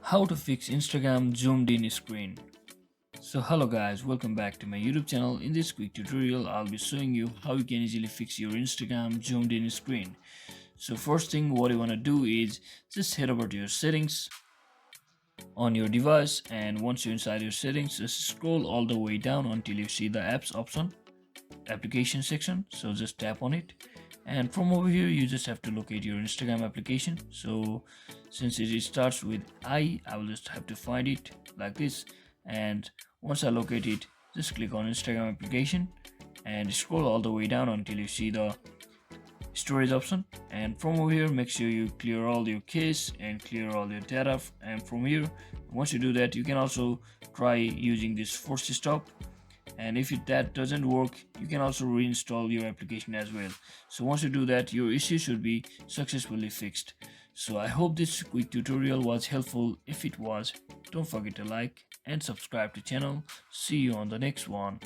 How to fix Instagram zoomed in screen. So hello guys, welcome back to my YouTube channel. In this quick tutorial I'll be showing you how you can easily fix your Instagram zoomed in screen. So first thing what you want to do is just head over to your settings on your device, and once you're inside your settings just scroll all the way down until you see the apps option, application section. So just tap on it, and from over here you just have to locate your Instagram application. So since it starts with I will just have to find it like this, and once I locate it just click on Instagram application and scroll all the way down until you see the storage option, and from over here make sure you clear all your cache and clear all your data. And from here, once you do that, you can also try using this force stop, and if that doesn't work you can also reinstall your application as well. So once you do that, your issue should be successfully fixed. So I hope this quick tutorial was helpful. If it was, don't forget to like and subscribe to channel. See you on the next one.